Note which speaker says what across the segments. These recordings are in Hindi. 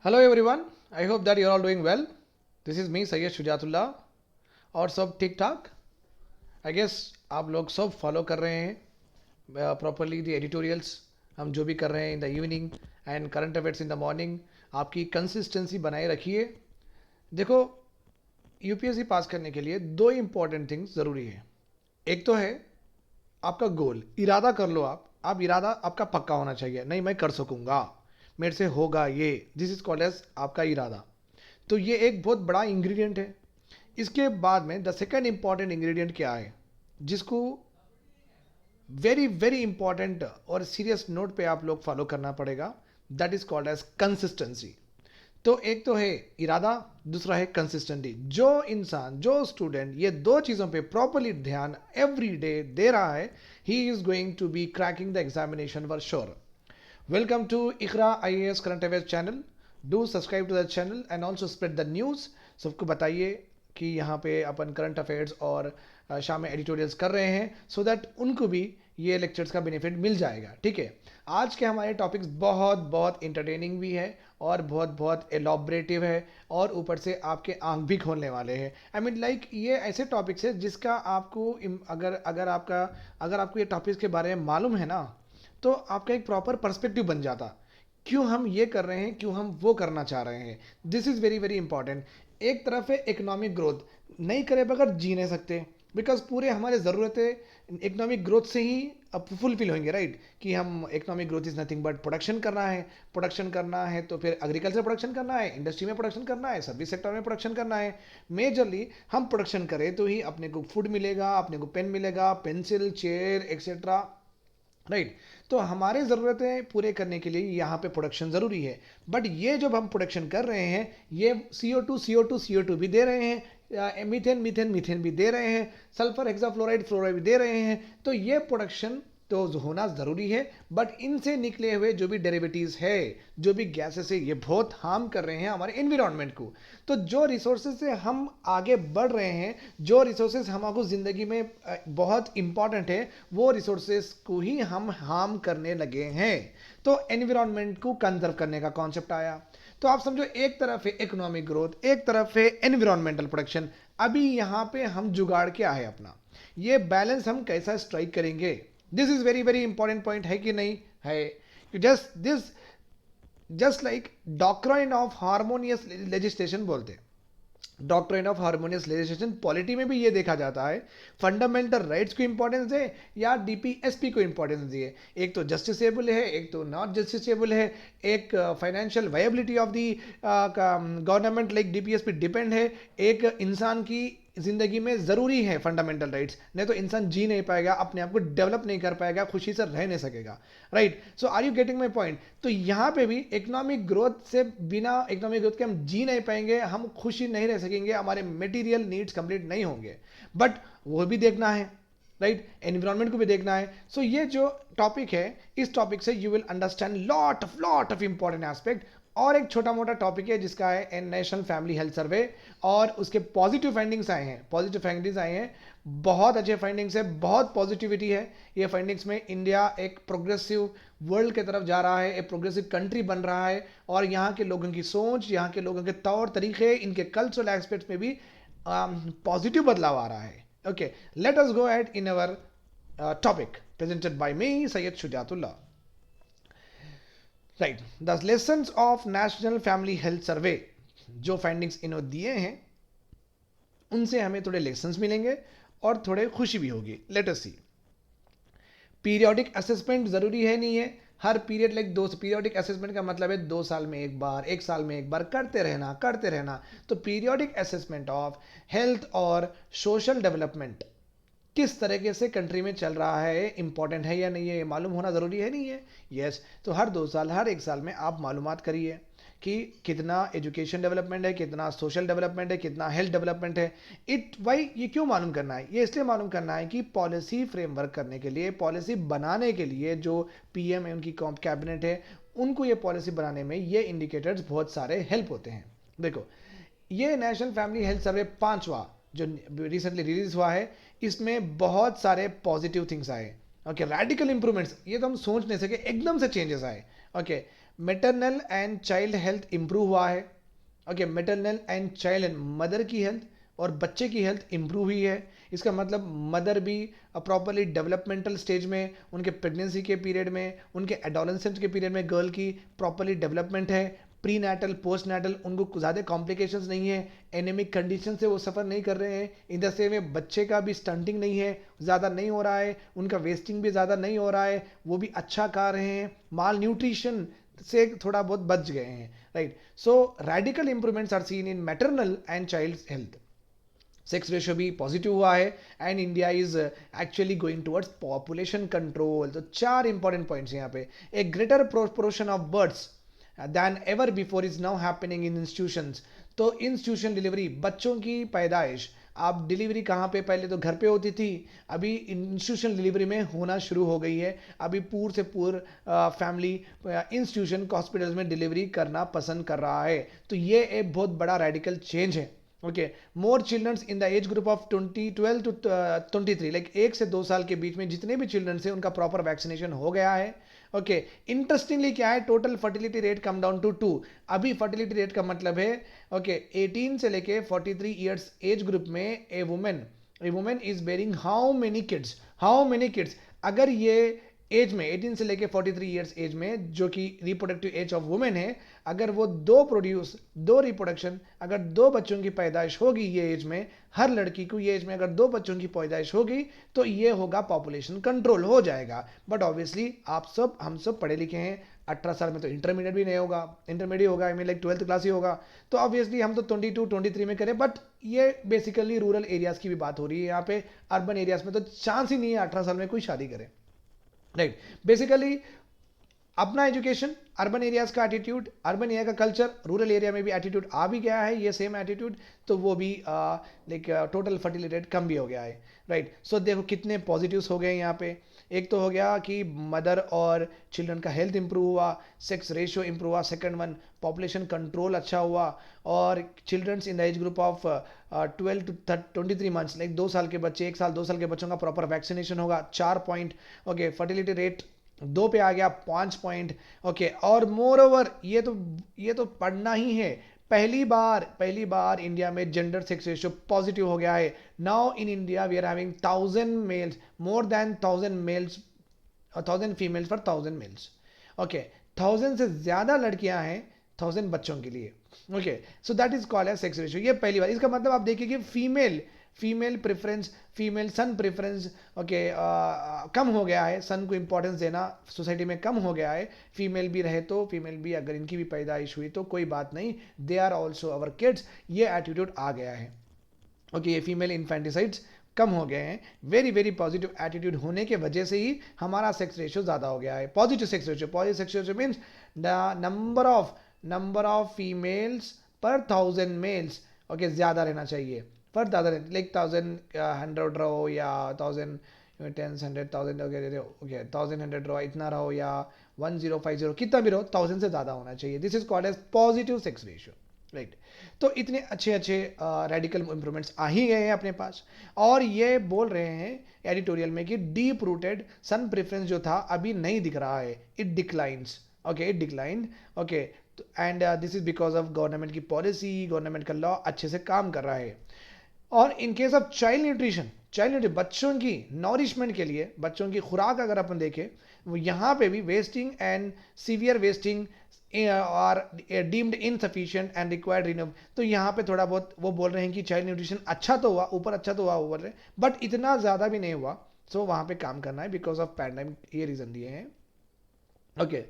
Speaker 1: Hello everyone, I hope that you are all doing well. This is me Syed Shujatullah. और सब ठीक ठाक. आई गेस आप लोग सब फॉलो कर रहे हैं प्रॉपरली द एडिटोरियल्स. हम जो भी कर रहे हैं in the evening and current affairs in the morning. आपकी कंसिस्टेंसी बनाए रखिए. देखो, यूपीएससी पास करने के लिए दो इंपॉर्टेंट थिंग्स ज़रूरी है. एक तो है आपका गोल. इरादा कर लो. आप इरादा आपका पक्का होना चाहिए. नहीं, मैं कर सकूंगा, मेरे से होगा ये. दिस इज कॉल्ड एज आपका इरादा. तो ये एक बहुत बड़ा इंग्रेडिएंट है. इसके बाद में द सेकंड इंपॉर्टेंट इंग्रेडिएंट क्या है, जिसको वेरी वेरी इंपॉर्टेंट और सीरियस नोट पे आप लोग फॉलो करना पड़ेगा. That is called as consistency. तो एक तो है इरादा, दूसरा है कंसिस्टेंसी. जो इंसान, जो स्टूडेंट ये दो चीज़ों पे प्रॉपरली ध्यान एवरी डे दे रहा है, he is going to be cracking the examination for sure. Welcome to Iqra IAS current affairs channel. Do subscribe to the channel and also spread the news. सबको बताइए कि यहाँ पे अपन करंट अफेयर्स और शाम में एडिटोरियल्स कर रहे हैं, सो दैट उनको भी ये लेक्चर्स का बेनिफिट मिल जाएगा. ठीक है. आज के हमारे टॉपिक्स बहुत बहुत इंटरटेनिंग भी है और बहुत बहुत एलॉबरेटिव है, और ऊपर से आपके आंख भी खोलने वाले हैं. आई मीन लाइक ये ऐसे टॉपिक्स है जिसका आपको अगर आपको ये टॉपिक्स के बारे में मालूम है ना, तो आपका एक प्रॉपर पर्सपेक्टिव बन जाता. क्यों हम ये कर रहे हैं, क्यों हम वो करना चाह रहे हैं. This is very very important. एक तरफ है इकोनॉमिक ग्रोथ. नहीं करे बगैर जी नहीं सकते, बिकॉज पूरे हमारे ज़रूरतें इकोनॉमिक ग्रोथ से ही अब फुलफिल होंगे, राइट. कि हम economic growth is nothing but production करना है. प्रोडक्शन करना है तो फिर एग्रीकल्चर प्रोडक्शन करना है, इंडस्ट्री में प्रोडक्शन करना है, सर्विस सेक्टर में प्रोडक्शन करना है. मेजरली हम प्रोडक्शन करें तो ही अपने को फूड मिलेगा, अपने को पेन मिलेगा, पेंसिल, चेयर एक्सेट्रा, राइट. तो हमारे ज़रूरतें पूरे करने के लिए यहाँ पे प्रोडक्शन ज़रूरी है. बट ये जब हम प्रोडक्शन कर रहे हैं, ये CO2 भी दे रहे हैं, मीथेन मीथेन भी दे रहे हैं, सल्फर हेक्साफ्लोराइड फ्लोराइड भी दे रहे हैं. तो ये प्रोडक्शन तो होना ज़रूरी है. बट इनसे निकले हुए जो भी डेरिवेटिव्स है, जो भी गैसेस है, ये बहुत हार्म कर रहे हैं हमारे एनवायरनमेंट को. तो जो रिसोर्सेज से हम आगे बढ़ रहे हैं, जो रिसोर्सेज हमको ज़िंदगी में बहुत इंपॉर्टेंट है, वो रिसोर्सेज को ही हम हार्म करने लगे हैं. तो एनवायरनमेंट को कंजर्व करने का कॉन्सेप्ट आया. तो आप समझो, एक तरफ है इकोनॉमिक ग्रोथ, एक तरफ है एनवायरमेंटल प्रोटेक्शन. अभी यहाँ पे हम जुगाड़ क्या है अपना, ये बैलेंस हम कैसा स्ट्राइक करेंगे. This is very very important point है कि नहीं है. Just like doctrine of harmonious legislation बोलते हैं. Doctrine of harmonious legislation polity में भी ये देखा जाता है. फंडामेंटल राइट्स को इंपॉर्टेंस दे या DPSP को इंपॉर्टेंस दिए. एक तो जस्टिसेबल है, एक तो नॉट जस्टिसेबल है. एक financial viability of the government like DPSP depend है. एक इंसान की जिंदगी में ज़रूरी है फंडामेंटल राइट्स, नहीं तो इंसान जी नहीं पाएगा, अपने आप को डेवलप नहीं कर पाएगा, खुशी से रह नहीं सकेगा, right. So are you getting my point. तो यहाँ पे भी इकोनॉमिक ग्रोथ से, बिना इकोनॉमिक ग्रोथ के हम जी नहीं पाएंगे, हम खुशी नहीं रह सकेंगे, हमारे मटेरियल नीड्स कंप्लीट नहीं होंगे. बट वो भी देखना है, राइट. एनवायरनमेंट को भी देखना है. सो ये जो टॉपिक है, इस टॉपिक से you will understand lot of important aspect. और एक छोटा मोटा टॉपिक है जिसका है नेशनल फैमिली हेल्थ सर्वे, और उसके पॉजिटिव फाइंडिंग्स आए हैं. बहुत अच्छे फाइंडिंग्स है, बहुत पॉजिटिविटी है. ये फाइंडिंग्स में इंडिया एक प्रोग्रेसिव वर्ल्ड के तरफ जा रहा है, एक प्रोग्रेसिव कंट्री बन रहा है. और यहाँ के लोगों की सोच, यहाँ के लोगों के तौर तरीके, इनके कल्चरल एस्पेक्ट्स में भी पॉजिटिव बदलाव आ रहा है. Okay, let us go at in our topic presented by me Syed Shujatullah. Right. The lessons of national family health survey, जो फाइंडिंग्स इन्होंने दिए हैं, उनसे हमें थोड़े लेसन्स मिलेंगे और थोड़े खुशी भी होगी. लेट अस सी. पीरियोडिक असेसमेंट ज़रूरी है, नहीं है. हर पीरियड लाइक दो पीरियोडिक असेसमेंट का मतलब है 2 साल में एक बार, 1 साल में एक बार करते रहना. तो पीरियोडिक असेसमेंट ऑफ हेल्थ और सोशल डेवलपमेंट किस तरीके से कंट्री में चल रहा है, इंपॉर्टेंट है या नहीं है, ये मालूम होना ज़रूरी है, नहीं है. यस. तो हर 2 साल, हर 1 साल में आप मालूमात करिए कि कितना एजुकेशन डेवलपमेंट है, कितना सोशल डेवलपमेंट है, कितना हेल्थ डेवलपमेंट है. ये क्यों मालूम करना है, ये इसलिए मालूम करना है कि पॉलिसी फ्रेमवर्क करने के लिए, पॉलिसी बनाने के लिए, जो PM है, उनकी कैबिनेट है, उनको ये पॉलिसी बनाने में ये इंडिकेटर्स बहुत सारे हेल्प होते हैं. देखो, ये नेशनल फैमिली हेल्थ सर्वे 5वां जो रिसेंटली रिलीज हुआ है, इसमें बहुत सारे पॉजिटिव थिंग्स आए. ओके, रेडिकल इंप्रूवमेंट्स, ये तो हम सोच नहीं सके, एकदम से चेंजेस आए. Okay, maternal and child health improve हुआ है। Okay, maternal and child, mother की हेल्थ और बच्चे की हेल्थ इंप्रूव हुई है। इसका मतलब मदर भी प्रॉपरली डेवलपमेंटल स्टेज में, उनके प्रेगनेंसी के पीरियड में, उनके एडोलेसेंस के पीरियड में गर्ल की प्रॉपरली डेवलपमेंट है। प्री नाटल, पोस्ट नाटल, उनको ज़्यादा कॉम्प्लिकेशंस नहीं है, एनेमिक कंडीशन से वो सफ़र नहीं कर रहे हैं। इन द सेम में बच्चे का भी स्टंटिंग नहीं है, ज़्यादा नहीं हो रहा है, उनका वेस्टिंग भी ज़्यादा नहीं हो रहा है, वो भी अच्छा खा रहे हैं, माल न्यूट्रिशन से थोड़ा बहुत बच गए हैं, right. So radical improvements are seen in maternal and child health. Sex ratio भी पॉजिटिव हुआ है and India is actually going towards population control. तो 4 इंपॉर्टेंट पॉइंट्स यहाँ पे। A greater proportion of births than ever before is now happening in institutions. तो इंस्टीट्यूशन डिलीवरी, बच्चों की पैदाइश, आप डिलीवरी कहाँ पे, पहले तो घर पे होती थी, अभी इंस्टीट्यूशन डिलीवरी में होना शुरू हो गई है। अभी पूर से पूर फैमिली इंस्टीट्यूशन हॉस्पिटल्स में डिलीवरी करना पसंद कर रहा है। तो ये एक बहुत बड़ा रेडिकल चेंज है। Okay, more childrens in the age group of 12 to 23, like 1 से 2 साल के बीच में जितने भी चिल्ड्रंस हैं उनका प्रॉपर वैक्सीनेशन हो गया है। ओके, इंटरेस्टिंगली क्या है, total fertility rate come down to 2। अभी फर्टिलिटी रेट का मतलब है, ओके, 18 से लेके 43 ईयर्स एज ग्रुप में a women is bearing how many kids. अगर ये एज में 18 से लेके 43 ईयर्स एज में, जो कि रिप्रोडक्टिव एज ऑफ वुमेन है, अगर वो दो रिप्रोडक्शन, अगर 2 बच्चों की पैदाइश होगी ये एज में, हर लड़की को ये एज में अगर 2 बच्चों की पैदाइश होगी तो ये होगा, पॉपुलेशन कंट्रोल हो जाएगा। बट ऑब्वियसली हम सब पढ़े लिखे हैं, 18 साल में तो इंटरमीडिएट भी नहीं होगा, इंटरमीडिएट होगा, I mean like 12th class ही होगा। तो ऑब्वियसली हम तो 22 23 में करें, बट ये बेसिकली रूरल एरियाज की भी बात हो रही है यहाँ पे। अर्बन एरियाज में तो चांस ही नहीं है 18 साल में कोई शादी करे, राइट। बेसिकली अपना एजुकेशन, अर्बन एरियाज का एटीट्यूड, अर्बन एरिया का कल्चर, रूरल एरिया में भी एटीट्यूड आ भी गया है, ये सेम एटीट्यूड, तो वो भी लाइक टोटल फर्टिलिटी रेट कम भी हो गया है, राइट। सो देखो कितने पॉजिटिव्स हो गए यहाँ पे। एक तो हो गया कि मदर और चिल्ड्रन का हेल्थ इंप्रूव हुआ, सेक्स रेशियो इंप्रूव हुआ, सेकंड वन पॉपुलेशन कंट्रोल अच्छा हुआ, और childrens in the age group of 12 to 23 months, like 2 साल के बच्चे, 1 साल 2 साल के बच्चों का प्रॉपर वैक्सीनेशन होगा, 4 पॉइंट। ओके, फर्टिलिटी रेट 2 पे आ गया, 5 पॉइंट। ओके, और मोर ओवर ये तो पढ़ना ही है, पहली बार इंडिया में जेंडर सेक्स रेशियो पॉजिटिव हो गया है। Now in India we are having 1000 males, more than 1000 males, 1000 females for 1000 males. Okay, 1000 से ज्यादा लड़कियां हैं 1000 बच्चों के लिए। Okay, so that is called as sex ratio. ये पहली बार, इसका मतलब आप देखिए कि female preference, female son preference, okay, कम हो गया है, सन को इंपॉर्टेंस देना सोसाइटी में कम हो गया है। फीमेल भी रहे तो, फीमेल भी अगर इनकी भी पैदाइश हुई तो कोई बात नहीं, they are also our kids, ये एटीट्यूड आ गया है। ओके, ये फीमेल इन्फेंटिसाइड्स कम हो गए हैं। वेरी वेरी पॉजिटिव एटीट्यूड होने के वजह से ही हमारा सेक्स रेशियो ज़्यादा हो गया है। Positive sex ratio means the number of females पर 1000 मेल्स, ओके, ज़्यादा रहना चाहिए, पर ज़्यादा लाइक 1100 रहो या 1000 10 100 1000, ओके 1100 रहो, इतना रहो, या 1050, कितना भी रहो, 1000 से ज़्यादा होना चाहिए। This is called as positive sex ratio, right. तो इतने अच्छे रेडिकल इंप्रूवमेंट्स आ ही गए हैं अपने पास, और ये बोल रहे हैं एडिटोरियल में कि डीप रूटेड सन प्रेफरेंस जो था अभी नहीं दिख रहा है, it declines. Okay, it declined. Okay, and this is because of government की पॉलिसी, गवर्नमेंट का लॉ अच्छे से काम कर रहा है। और in case of child nutrition, बच्चों की नॉरिशमेंट के लिए, बच्चों की खुराक अगर अपन देखें, वो यहाँ पे भी wasting and severe wasting our deemed insufficient and required renew. तो यहाँ पे थोड़ा बहुत वो बोल रहे हैं कि चाइल्ड न्यूट्रिशन अच्छा तो हुआ, ऊपर अच्छा तो हुआ बोल रहे हैं, बट इतना ज़्यादा भी नहीं हुआ। सो वहाँ पे काम करना है बिकॉज ऑफ पैंडेमिक, ये रीज़न दिए हैं। Okay,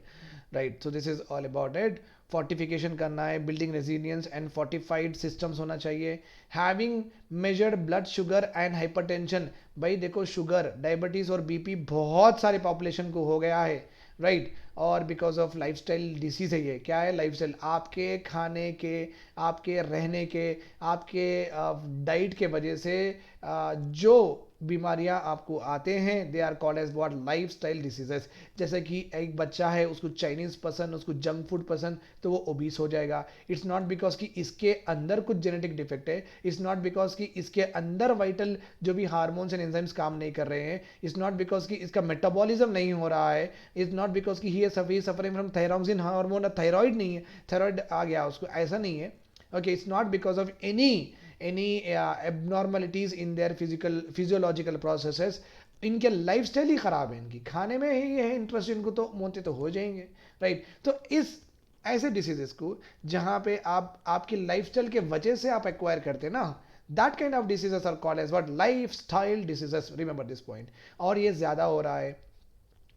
Speaker 1: right. So this is all about it. Fortification करना है, building resilience and fortified systems होना चाहिए। Having measured blood sugar and hypertension. भाई देखो, शुगर, डायबिटीज और बीपी बहुत सारे पॉपुलेशन को हो गया है, राइट। और बिकॉज ऑफ लाइफस्टाइल डिसीज है ये। क्या है लाइफस्टाइल? आपके खाने के, आपके रहने के, आपके डाइट के वजह से जो बीमारियां आपको आते हैं, they are called as what, life style diseases. जैसे कि एक बच्चा है, उसको चाइनीज पसंद, उसको जंक फूड पसंद, तो वो ओबीस हो जाएगा। इट्स नॉट बिकॉज कि इसके अंदर कुछ जेनेटिक डिफेक्ट है, इट्स नॉट बिकॉज कि इसके अंदर वाइटल जो भी हार्मोन्स एंड एंजाइम्स काम नहीं कर रहे हैं, इट्स नॉट बिकॉज कि इसका मेटाबॉलिज्म नहीं हो रहा है, इट्स नॉट बिकॉज कि he suffering from thyroxine hormone, thyroid नहीं है, थायराइड आ गया उसको, ऐसा नहीं है। Okay, it's not because of any abnormalities in their physiological processes। इनके लाइफस्टाइल ही खराब है, इनकी खाने में ही है इंटरेस्ट, इनको तो मोटे तो हो जाएंगे, राइट। तो इस ऐसे डिसीजेस को जहां पे आपकी लाइफस्टाइल के वजह से आप एक्वायर करते हैं ना, that kind of diseases are called as what, lifestyle diseases. Remember this point. और ये ज्यादा हो रहा है।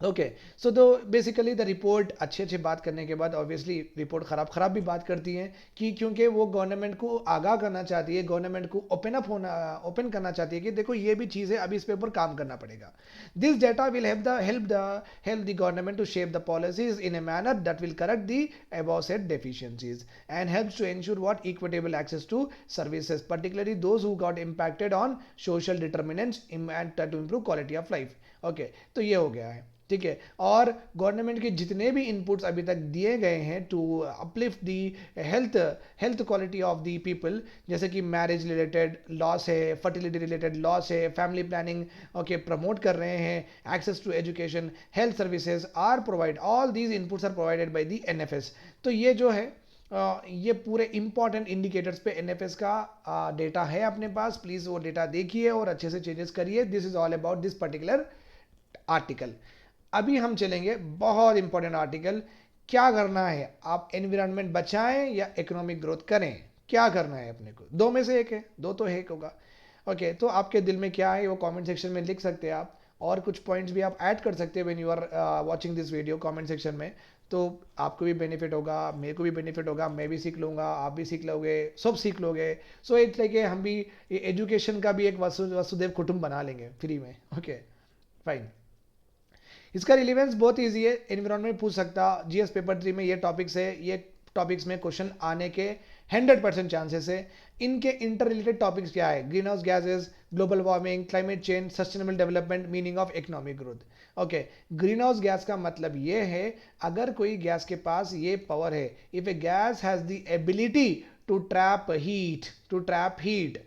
Speaker 1: ओके, सो तो बेसिकली द रिपोर्ट अच्छे बात करने के बाद ऑब्वियसली रिपोर्ट खराब भी बात करती है, कि क्योंकि वो गवर्नमेंट को आगाह करना चाहती है, गवर्नमेंट को ओपन करना चाहती है कि देखो ये भी चीज़ है, अभी इस पे ऊपर काम करना पड़ेगा। This data will help the government to shape the policies in a manner that will correct the above said deficiencies and helps to ensure what equitable access to services, particularly those who got impacted on social determinants and to improve quality of life। Okay, तो ये हो गया है, ठीक है। और गवर्नमेंट के जितने भी इनपुट्स अभी तक दिए गए हैं to uplift the health quality of the people, जैसे कि मैरिज रिलेटेड लॉस है, फर्टिलिटी रिलेटेड लॉस है, फैमिली प्लानिंग ओके प्रमोट कर रहे हैं, access to education, health services are provide, all these inputs are provided by the NFS. तो ये जो है ये पूरे इंपॉर्टेंट इंडिकेटर्स पे एनएफएस का डेटा है अपने पास। प्लीज वो डेटा देखिए और अच्छे से चेंजेस करिए। This is all about this particular article. अभी हम चलेंगे बहुत इंपॉर्टेंट आर्टिकल, क्या करना है, आप एनवायरनमेंट बचाएं या इकोनॉमिक ग्रोथ करें, क्या करना है अपने को, दो में से एक है, दो तो एक होगा। ओके, तो आपके दिल में क्या है वो कमेंट सेक्शन में लिख सकते हैं आप, और कुछ पॉइंट्स भी आप ऐड कर सकते हैं when you are watching this video comment section में। तो आपको भी बेनिफिट होगा, मेरे को भी बेनिफिट होगा, मैं भी सीख लूँगा, आप भी सीख लोगे, सब सीख लोगे। सो इट्स लाइक हम भी एजुकेशन का भी एक वसुदेव कुटुंब बना लेंगे फ्री में। Okay, fine. इसका रिलेवेंस बहुत इजी है, एनवायरमेंट पूछ सकता, जीएस पेपर 3 में ये टॉपिक्स है, ये टॉपिक्स में क्वेश्चन आने के 100% चांसेस है। इनके इंटर रिलेटेड टॉपिक्स क्या है, green house gases, global warming, climate change, sustainable development, meaning of economic growth. Okay, green house gas का मतलब ये है, अगर कोई गैस के पास ये पावर है, if a gas has the ability to trap heat,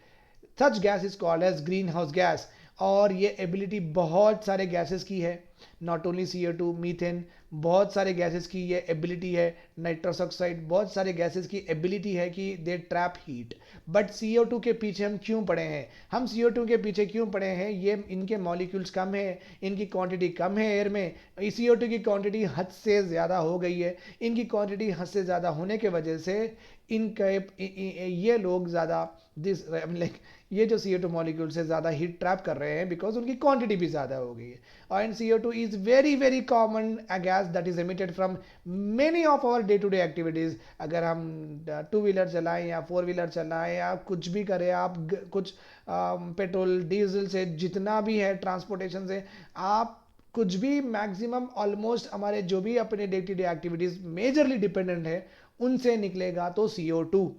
Speaker 1: such gas is called as greenhouse gas. और ये एबिलिटी बहुत सारे गैसेस की है, नॉट ओनली CO2, मीथेन, बहुत सारे गैसेस की ये एबिलिटी है, नाइट्रस ऑक्साइड, बहुत सारे गैसेस की एबिलिटी है कि दे ट्रैप हीट। बट CO2 के पीछे हम क्यों पड़े हैं, हम CO2 के पीछे क्यों पड़े हैं, ये इनके मॉलिक्यूल्स कम है, इनकी क्वांटिटी कम है एयर में, CO2 की क्वांटिटी हद से ज़्यादा हो गई है। इनकी क्वांटिटी हद से ज़्यादा होने के वजह से इनके ये लोग ज़्यादा दिस लाइक ये जो CO2 मॉलिक्यूल से ज़्यादा हीट ट्रैप कर रहे हैं, बिकॉज उनकी क्वांटिटी भी ज़्यादा हो गई है। And CO2 is very common gas that is emitted from many of our day to day activities. अगर हम 2 व्हीलर चलाएं या 4 व्हीलर चलाएं या कुछ भी करें, आप कुछ पेट्रोल डीजल से जितना भी है ट्रांसपोर्टेशन से, आप कुछ भी मैक्सिमम ऑलमोस्ट हमारे जो भी अपने day to day activities majorly dependent है, उनसे निकलेगा तो CO2।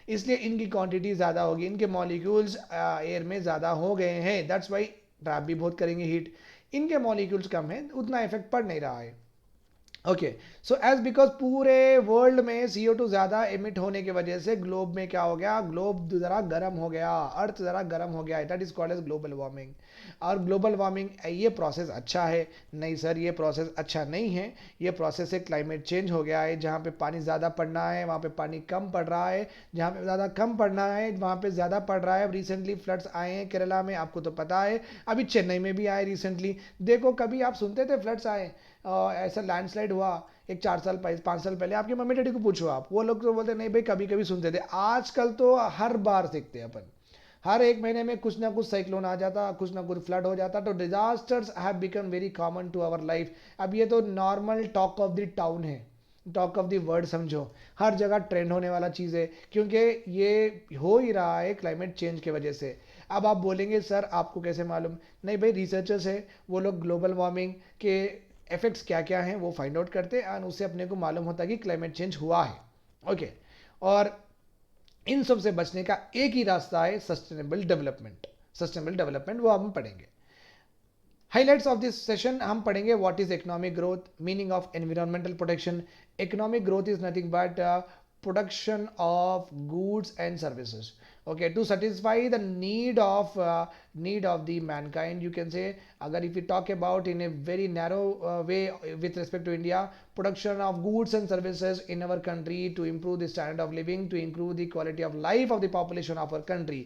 Speaker 1: इसलिए इनकी क्वांटिटी ज़्यादा होगी, इनके मॉलिक्यूल्स एयर में ज़्यादा हो गए हैं, दैट्स वाई ट्रैप भी बहुत करेंगे हीट। इनके मॉलिक्यूल्स कम है, उतना इफेक्ट पड़ नहीं रहा है। ओके, सो एज बिकॉज पूरे वर्ल्ड में CO2 ज़्यादा एमिट होने की वजह से ग्लोब में क्या हो गया, ग्लोब ज़रा गर्म हो गया, अर्थ ज़रा गर्म हो गया, that is called as global warming. और ग्लोबल वार्मिंग ये प्रोसेस अच्छा है? नहीं सर, ये प्रोसेस अच्छा नहीं है। ये प्रोसेस से क्लाइमेट चेंज हो गया है, जहाँ पे पानी ज़्यादा पड़ना है वहाँ पे पानी कम पड़ रहा है, जहाँ पे ज़्यादा कम पड़ना है वहाँ पे ज़्यादा पड़ रहा है। रिसेंटली फ्लड्स आए हैं केरला में, आपको तो पता है, अभी चेन्नई में भी आए रिसेंटली। देखो, कभी आप सुनते थे फ्लड्स आए, ऐसा लैंडस्लाइड हुआ एक 4 साल 5 साल पहले, आपके मम्मी डैडी को पूछो आप, वो लोग तो बोलते नहीं भाई कभी कभी सुनते थे। आजकल तो हर बार सीखते हैं अपन, हर एक महीने में कुछ ना कुछ साइक्लोन आ जाता, कुछ ना कुछ फ्लड हो जाता। तो disasters have become very common to our life. अब ये तो normal talk of the town है, टॉक ऑफ द वर्ल्ड समझो, हर जगह ट्रेंड होने वाला चीज़ है, क्योंकि ये हो ही रहा है क्लाइमेट चेंज की वजह से। अब आप बोलेंगे सर आपको कैसे मालूम? नहीं भाई, रिसर्चर्स है, वो लोग ग्लोबल वार्मिंग के इफेक्ट्स क्या क्या हैं वो फाइंड आउट करते हैं, और उससे अपने को मालूम होता है कि क्लाइमेट चेंज हुआ है। ओके, और इन सब से बचने का एक ही रास्ता है सस्टेनेबल डेवलपमेंट। सस्टेनेबल डेवलपमेंट वो हम पढ़ेंगे। हाईलाइट्स ऑफ दिस सेशन हम पढ़ेंगे what is economic growth, meaning of environmental protection. Economic growth is nothing but production of goods and services, okay, to satisfy the need of the mankind, you can say. Agar if we talk about in a very narrow way with respect to India, production of goods and services in our country to improve the standard of living, to improve the quality of life of the population of our country.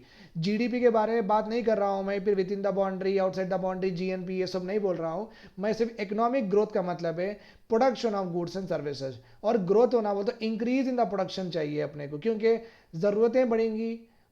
Speaker 1: GDP के बारे में बात नहीं कर रहा हूं मैं, फिर with in the boundary, outside the boundary, GNP, ये सब नहीं बोल रहा हूं मैं. सिर्फ इकोनॉमिक ग्रोथ का मतलब है production of goods and services. और ग्रोथ होना बोल तो इंक्रीज इन द प्रोडक्शन चाहिए अपने को, क्योंकि ज़रूरतें बढ़ेंगी,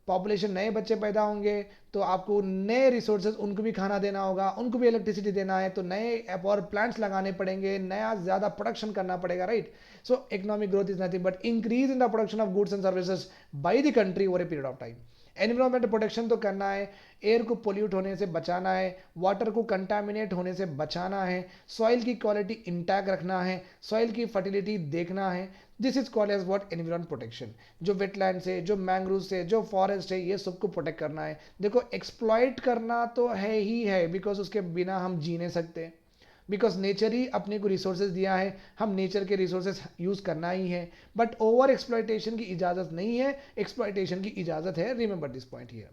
Speaker 1: पॉपुलेशन, नए बच्चे पैदा होंगे, तो आपको नए रिसोर्सेज, उनको भी खाना देना होगा, उनको भी इलेक्ट्रिसिटी देना है, तो नए पावर प्लांट्स लगाने पड़ेंगे, नया ज़्यादा प्रोडक्शन करना पड़ेगा, right. So economic growth is nothing but increase in the production of goods and services by the country over a period of time. Environment protection तो करना है, एयर को पोल्यूट होने से बचाना है, वाटर को कंटामिनेट होने से बचाना है, सॉइल की क्वालिटी इंटैक्ट रखना है, सॉइल की फर्टिलिटी देखना है. This is called as what, environment protection. जो वेटलैंड से, जो मैंग्रोव से, जो फॉरेस्ट है, ये सबको प्रोटेक्ट करना है. देखो एक्सप्लॉइट करना तो है ही है, बिकॉज उसके बिना हम जी नहीं सकते, बिकॉज नेचर ही अपने को रिसोर्सेज दिया है, हम नेचर के रिसोर्सेज यूज़ करना ही है. बट ओवर एक्सप्लॉइटेशन की इजाज़त नहीं है, एक्सप्लॉइटेशन की इजाज़त है. Remember this point here.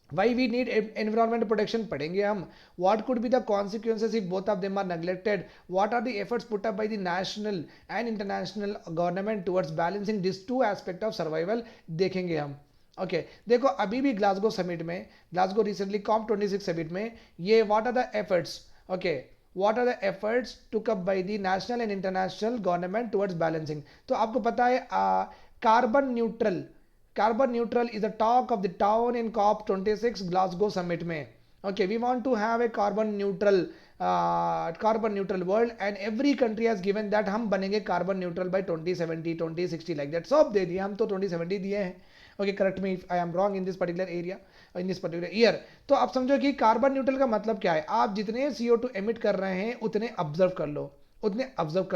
Speaker 1: Why we need environment protection पढ़ेंगे हम. What could be the consequences if both of them are neglected. What are the efforts put up by the national and international government towards balancing this two aspect of survival, देखेंगे हम. ओके देखो अभी भी ग्लासगो समिट में, ग्लासगो रिसेंटली COP26 समिट में, ये what are the efforts, okay, what are the efforts took up by the national and international government towards balancing. तो आपको पता है carbon neutral is the talk of the town in COP26 Glasgow summit में. Okay, we want to have a carbon neutral world and every country has given that हम बनेंगे carbon neutral by 2070 2060 like that. सब दे दिए, हम तो 2070 दिए हैं. Okay, correct me if I am wrong in this particular area, in this particular year. तो आप समझो कि कार्बन न्यूट्रल का मतलब क्या है, आप जितने CO2 एमिट कर रहे हैं उतने ऑब्जर्व कर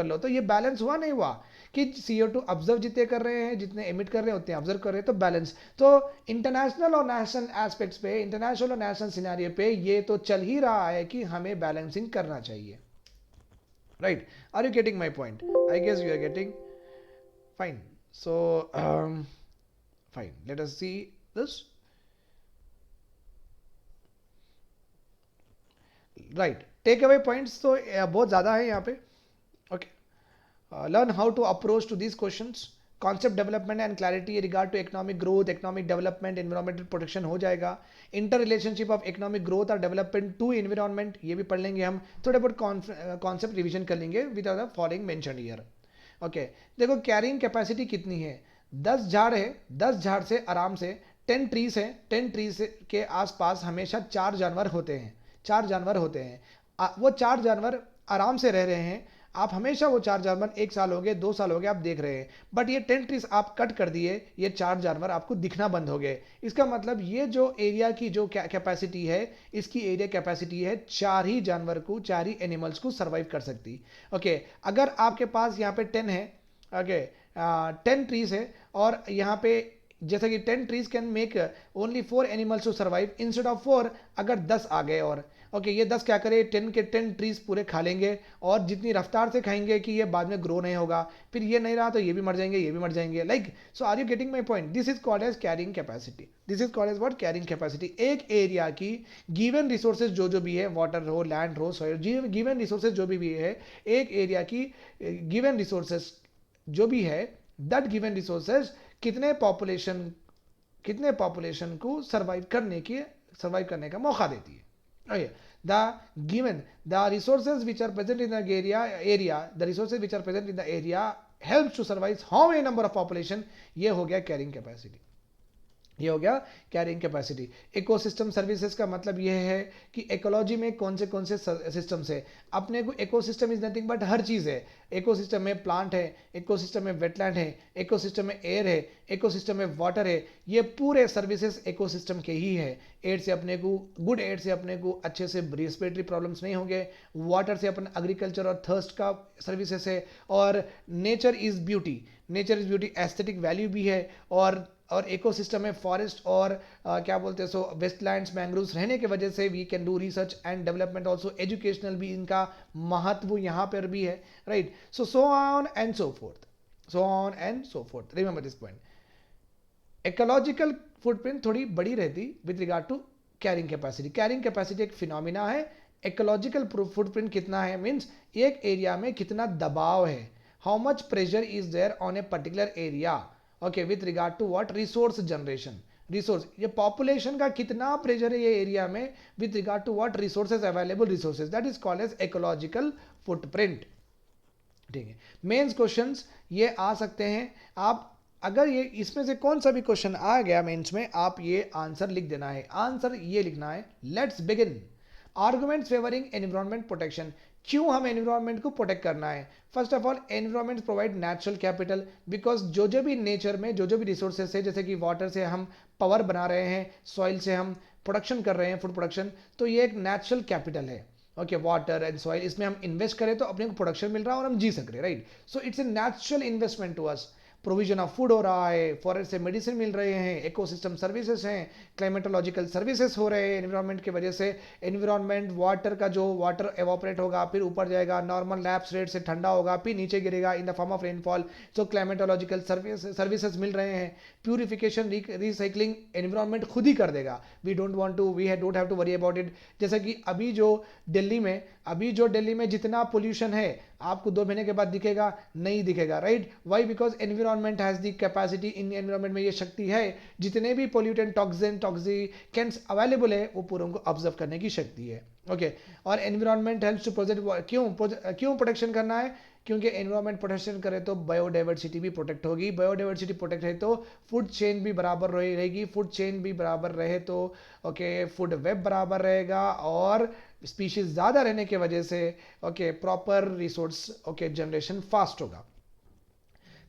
Speaker 1: लो, तो ये बैलेंस हुआ नहीं हुआ कि CO2 ऑब्जर्व जितने कर रहे हैं, जितने एमिट कर रहे हैं उतने ऑब्जर्व कर रहे हैं, तो बैलेंस. तो इंटरनेशनल और नेशनल एस्पेक्ट्स पे, इंटरनेशनल और नेशनल सिनेरियो पे ये तो चल ही रहा है कि हमें बैलेंसिंग करना चाहिए, right. Are you getting my point? I guess you are getting. Fine. So fine, let us see this. Right, take away points तो बहुत ज़्यादा है यहाँ पे. Okay, learn how to approach to these questions. Concept development and clarity regard to economic growth, economic development, environmental protection हो जाएगा. Inter relationship of economic growth or development to environment, ये भी पढ़ लेंगे हम. थोड़े बहुत concept revision कर लेंगे without the following mentioned here. Okay, देखो कैरिंग कैपेसिटी कितनी है. 10 झाड़ है, 10 झाड़ से आराम से 10 ट्रीज है, 10 ट्रीज के आसपास हमेशा 4 जानवर होते हैं. वो 4 जानवर आराम से रह रहे हैं. आप हमेशा वो 4 जानवर, 1 साल हो गए, 2 साल हो गए, आप देख रहे हैं. बट ये 10 ट्रीज आप कट कर दिए, ये 4 जानवर आपको दिखना बंद हो गए. इसका मतलब ये जो एरिया की जो कैपेसिटी है, इसकी एरिया कैपेसिटी है 4 ही जानवर को, 4 ही एनिमल्स को सर्वाइव कर सकती. ओके, अगर आपके पास यहाँ पे 10 है, ओके, 10 ट्रीज है, और यहाँ पे जैसा कि 10 trees can make only 4 animals to survive instead of 4. अगर 10 आ गए और ओके, ये 10 क्या करे, 10 के 10 ट्रीज पूरे खा लेंगे, और जितनी रफ्तार से खाएंगे कि ये बाद में ग्रो नहीं होगा, फिर ये नहीं रहा तो ये भी मर जाएंगे, like. So are you getting my point? This is called as carrying capacity. This is called as what, carrying capacity. एक एरिया की गिवन रिसोर्सेज जो भी है, वाटर हो, लैंड हो, सॉइल, गिवन रिसोर्सेज जो भी है, एक एरिया की गिवन रिसोर्सेज जो भी है, दैट गिवन रिसोर्सेज कितने पॉपुलेशन को सर्वाइव करने का मौका देती है. Okay. The resources which are present in the area helps to survive how many number of population. ये हो गया कैरिंग कैपेसिटी. इकोसिस्टम सर्विसेज का मतलब यह है कि इकोलॉजी में कौन से सिस्टम्स है. अपने को इकोसिस्टम इज नथिंग बट हर चीज़ है. इकोसिस्टम में प्लांट है, इकोसिस्टम में वेटलैंड है, इकोसिस्टम में एयर है, इकोसिस्टम में वाटर है. ये पूरे सर्विसेज इकोसिस्टम के ही है. एयर से अपने को, गुड एयर से अपने को अच्छे से रेस्पिरेटरी प्रॉब्लम्स नहीं होंगे. वाटर से अपन एग्रीकल्चर और थर्स्ट का सर्विसेज है. और nature is beauty aesthetic value भी है. और और इकोसिस्टम में फॉरेस्ट और क्या बोलते हैं सो वेस्टलैंड्स मैंग्रोव्स रहने की वजह से we can do research and development also, educational भी इनका महत्व यहाँ पर भी है, right. So on and so forth, so on and so forth. Remember this point. Ecological footprint थोड़ी बड़ी रहती with regard to carrying capacity. Carrying capacity एक फिनोमिना है. इकोलॉजिकल फुटप्रिंट कितना है मीन्स एक एरिया में कितना दबाव है, how much pressure is there on a particular area, okay, with regard to what resource generation. Resource, ये पॉपुलेशन का कितना प्रेशर है ये एरिया में with regard to what resources available resources, that is called as ecological footprint. ठीक है. मेंस क्वेश्चंस ये आ सकते हैं. आप अगर ये इसमें से कौन सा भी क्वेश्चन आ गया मेंस में, आप ये आंसर लिख देना है. आंसर ये लिखना है, let's begin. Arguments favouring environment protection. क्यों हम एनवायरमेंट को प्रोटेक्ट करना है? First of all, environment provide natural capital, because जो भी नेचर में जो भी रिसोर्सेस है, जैसे कि वाटर से हम पावर बना रहे हैं, सॉइल से हम प्रोडक्शन कर रहे हैं, फूड प्रोडक्शन, तो ये एक नेचुरल कैपिटल है. ओके, वाटर एंड सॉइल, इसमें हम इन्वेस्ट करें तो अपने को प्रोडक्शन मिल रहा है और हम जी सक रहे हैं, right. So it's a natural investment to us. Provision of food हो रहा है, फॉरेस्ट से मेडिसिन मिल रहे हैं, इकोसिस्टम सर्विसेज हैं, क्लाइमेटोलॉजिकल सर्विसेज हो रहे हैं एनवायरनमेंट की वजह से. एनवायरनमेंट वाटर का जो वाटर एवापोरेट होगा, फिर ऊपर जाएगा, नॉर्मल लैप्स रेट से ठंडा होगा, फिर नीचे गिरेगा in the form of rainfall. So climatological services मिल रहे हैं. प्यूरिफिकेशन, रिसाइकलिंग एनवायरनमेंट खुद ही कर देगा. We don't have to worry about it. जैसे कि अभी जो दिल्ली में जितना पोल्यूशन है, आपको 2 महीने के बाद दिखेगा? नहीं दिखेगा, right. Why? Because environment has the capacity. इन एनवायरनमेंट में ये शक्ति है, जितने भी पोल्यूटेंट टॉक्सिकेंट्स अवेलेबल है वो पूरों को ऑब्जर्व करने की शक्ति है. ओके. और एनवायरनमेंट हेल्प्स टू प्रोटेक्ट. क्यों प्रोटेक्शन करना है? क्योंकि एनवायरनमेंट प्रोटेक्शन करे तो बायोडाइवर्सिटी भी प्रोटेक्ट होगी. बायोडाइवर्सिटी प्रोटेक्ट है तो फूड चेन भी बराबर रहेगी. फूड चेन भी बराबर रहे तो ओके, फूड वेब बराबर रहेगा, और स्पीशीज ज़्यादा रहने की वजह से okay, proper resource okay generation fast होगा.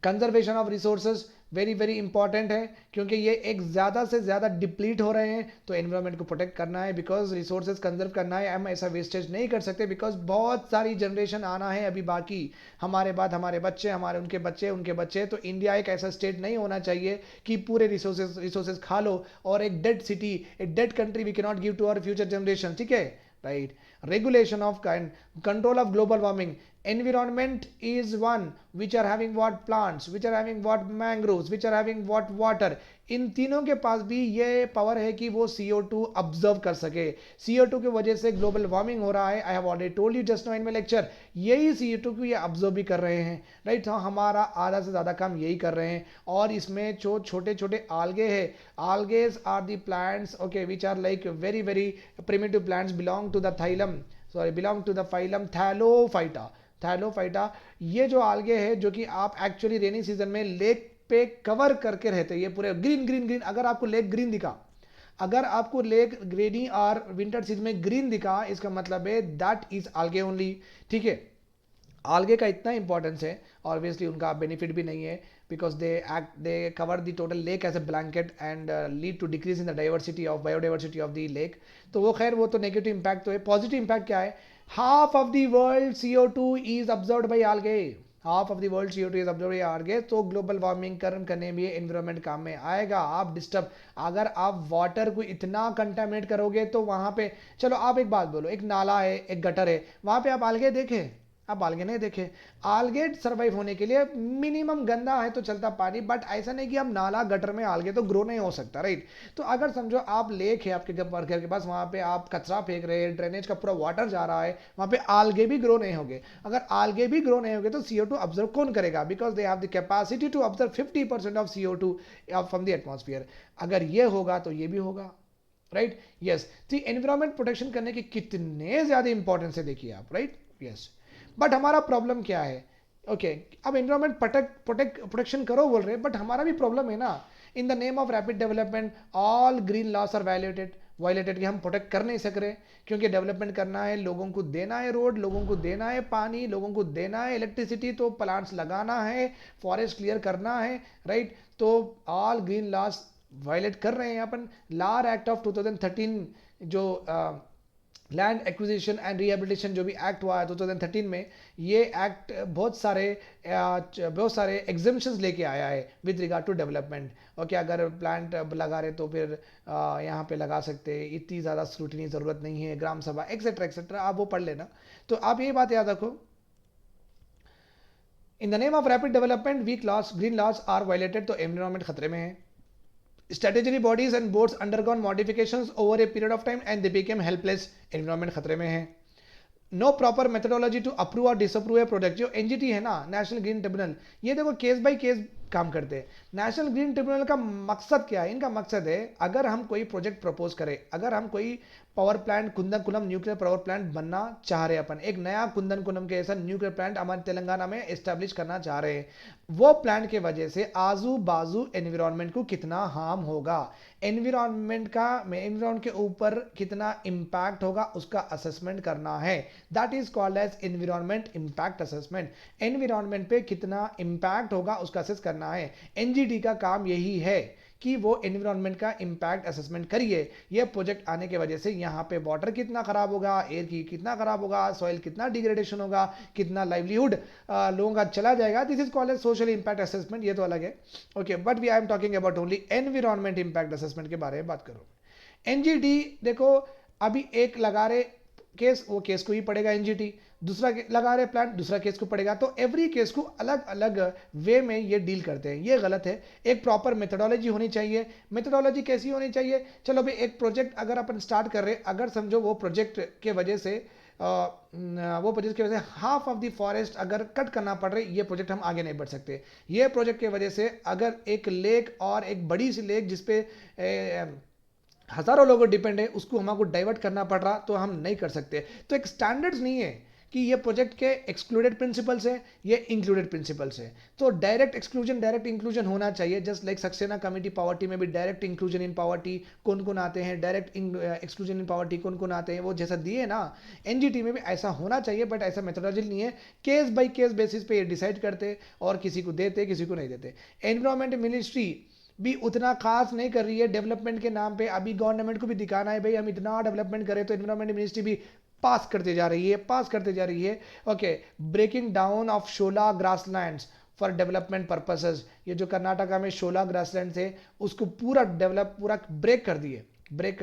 Speaker 1: Conservation of resources very very important है, क्योंकि ये एक ज़्यादा से ज़्यादा डिप्लीट हो रहे हैं, तो एनवायरनमेंट को प्रोटेक्ट करना है, बिकॉज रिसोर्सेज कंजर्व करना है. हम ऐसा वेस्टेज नहीं कर सकते, बिकॉज बहुत सारी जनरेशन आना है अभी बाकी. हमारे बाद हमारे बच्चे, हमारे उनके बच्चे. तो इंडिया एक ऐसा स्टेट नहीं होना चाहिए कि पूरे रिसोर्सेज खा लो, और एक डेड सिटी, एक dead country we can not give to our future generation. ठीक है, right. Regulation of control of global warming. Environment is one which are having what plants, which are having what mangroves, which are having what water. इन तीनों के पास भी ये पावर है कि वो CO2 ऑब्जर्व कर सके. CO2 की वजह से ग्लोबल वार्मिंग हो रहा है. I have already told you just now in my lecture. यही CO2 को ये ऑब्जर्व भी कर रहे हैं, राइट. हाँ, हमारा आधा से ज़्यादा काम यही कर रहे हैं. और इसमें जो छोटे छोटे आल्गे हैं, algaes are the plants okay which are like very very primitive plants, belong to the phylum Thallophyta. ये जो आल्गे है, जो कि आप एक्चुअली रेनी सीजन में लेक पे कवर करके रहते हैं, ये पूरे ग्रीन ग्रीन ग्रीन. अगर आपको लेक ग्रीन दिखा, अगर आपको लेक रेनी और विंटर सीजन में ग्रीन दिखा, इसका मतलब है दैट इज आल्गे ओनली. ठीक है. आल्गे का इतना इंपॉर्टेंस है, ऑब्वियसली उनका बेनिफिट भी नहीं है, because they cover the total lake as a blanket and lead to decrease in the biodiversity of the lake. तो वो खैर, वो तो नेगेटिव इंपैक्ट तो है. पॉजिटिव इंपैक्ट क्या है? half of the world CO2 is absorbed by algae. half of the world CO2 is absorbed by algae. तो ग्लोबल वार्मिंग करने में एनवायरनमेंट काम में आएगा. आप डिस्टर्ब, अगर आप वाटर को इतना कंटामिनेट करोगे तो वहां पे, चलो आप एक बात बोलो, एक नाला है, एक गटर है, वहां पे आप algae देखे? आप आल्गे नहीं देखे. आल्गे सर्वाइव होने के लिए मिनिमम गंदा है तो चलता पानी, बट ऐसा नहीं कि हम नाला गटर में आल्गे तो ग्रो नहीं हो सकता, राइट. तो अगर समझो आप लेक है आपके घर के पास, वहां पे आप कचरा फेंक रहे हैं, ड्रेनेज का पूरा वाटर जा रहा है, वहां पे आल्गे भी ग्रो नहीं होंगे. अगर आल्गे भी ग्रो नहीं होंगे तो CO2 ऑब्जर्व कौन करेगा? Because they have the capacity to observe 50% of CO2 from the atmosphere. अगर ये होगा तो ये भी होगा, राइट. यस. तो एनवायरमेंट प्रोटेक्शन करने की कितने ज्यादा इंपॉर्टेंस है, देखिए आप, राइट. यस. बट हमारा प्रॉब्लम क्या है? ओके, अब एनवायरमेंट प्रोटेक्शन करो बोल रहे, बट हमारा भी प्रॉब्लम है ना. In the name of rapid development all green laws are violated कि हम प्रोटेक्ट कर नहीं सक रहे, क्योंकि डेवलपमेंट करना है, लोगों को देना है रोड, लोगों को देना है पानी, लोगों को देना है इलेक्ट्रिसिटी, तो प्लांट्स लगाना है, फॉरेस्ट क्लियर करना है, राइट. तो ऑल ग्रीन लॉस वायलेट कर रहे हैं अपन. लार एक्ट ऑफ 2013 जो लैंड एक्विजिशन एंड रिहेबिलिटेशन जो भी एक्ट हुआ है 2013 में, ये एक्ट बहुत सारे एग्जम्पशंस लेके आया है with regard to development. Okay, अगर प्लांट लगा रहे तो फिर यहाँ पे लगा सकते हैं, इतनी ज़्यादा स्क्रूटिनी ज़रूरत नहीं है, ग्राम सभा एक्सेट्रा, आप वो पढ़ लेना। तो आप ये बात याद रखो, in the name of rapid development weak laws green laws are violated, तो एनवायरमेंट खतरे में है। Statutory bodies and boards undergone modifications over a period of time and they became helpless, environment खतरे में है। No proper methodology to approve और डिसअप्रूव ए प्रोजेक्ट, जो एनजीटी है ना, नेशनल ग्रीन ट्रिब्यूनल, ये देखो केस बाय केस काम करते हैं। नेशनल ग्रीन ट्रिब्यूनल का मकसद क्या है? इनका मकसद है, अगर हम कोई प्रोजेक्ट प्रपोज करें, अगर हम कोई power plant Kudankulam nuclear power plant बनना चाह रहे हैं, अपन एक नया कुंदनकुलम के ऐसा न्यूक्लियर प्लांट हमारे तेलंगाना में एस्टेब्लिश करना चाह रहे हैं, वो प्लांट के वजह से आजू बाजू एनवायरनमेंट को कितना हार्म होगा, एनवायरनमेंट के ऊपर कितना इंपैक्ट होगा, उसका असेसमेंट करना है। That is called as environment impact assessment. Environment पे कितना इंपैक्ट होगा उसका असेस करना है। एनजीटी का काम यही है कि वो एनवायरनमेंट का इंपैक्ट असेसमेंट करिए, ये प्रोजेक्ट आने के वजह से यहाँ पे वाटर कितना खराब होगा, एयर की कितना खराब होगा, सॉइल कितना डिग्रेडेशन होगा, कितना लाइवलीहुड लोगों का चला जाएगा। This is called as social impact assessment, ये तो अलग है। Okay, but we I am talking about only environment impact assessment के बारे में बात करो। एनजीटी देखो, अभी एक लगा रहे केस, वो केस को ही पड़ेगा एनजीटी, दूसरा लगा रहे प्लान, दूसरा केस को पड़ेगा। तो एवरी केस को अलग अलग वे में ये डील करते हैं, ये गलत है। एक प्रॉपर मेथोडोलॉजी होनी चाहिए। मेथोडोलॉजी कैसी होनी चाहिए? चलो भाई, एक प्रोजेक्ट अगर अपन स्टार्ट कर रहे, अगर समझो वो प्रोजेक्ट के वजह से हाफ ऑफ द फॉरेस्ट अगर कट करना पड़ रही, ये प्रोजेक्ट हम आगे नहीं बढ़ सकते। ये प्रोजेक्ट के वजह से अगर एक लेक और एक बड़ी सी लेक जिसपे हजारों लोग डिपेंड है, उसको हमको डाइवर्ट करना पड़ रहा, तो हम नहीं कर सकते। तो एक स्टैंडर्ड्स नहीं है कि ये प्रोजेक्ट के एक्सक्लूडेड प्रिंसिपल्स है, ये इंक्लूडेड प्रिंसिपल्स है। तो डायरेक्ट एक्सक्लूजन, डायरेक्ट इंक्लूजन होना चाहिए। Just like Saxena committee poverty में भी डायरेक्ट इंक्लूजन इन पावर्टी कौन कौन आते हैं, डायरेक्ट एक्सक्लूजन इन पावर्टी कौन कौन आते हैं, वो जैसा दिए ना, एनजीटी में भी ऐसा होना चाहिए। बट ऐसा मेथोडोलॉजी नहीं है, केस बाय केस बेसिस पे ये डिसाइड करते और किसी को देते किसी को नहीं देते। एनवायरमेंट मिनिस्ट्री भी उतना खास नहीं कर रही है डेवलपमेंट के नाम पे। अभी गवर्नमेंट को भी दिखाना है भाई हम इतना डेवलपमेंट करें, तो एनवायरमेंट मिनिस्ट्री भी पास करते जा रही है। Okay, breaking down of shola grasslands for development purposes, ये जो कर्नाटका में शोला ग्रासलैंड है उसको पूरा ब्रेक कर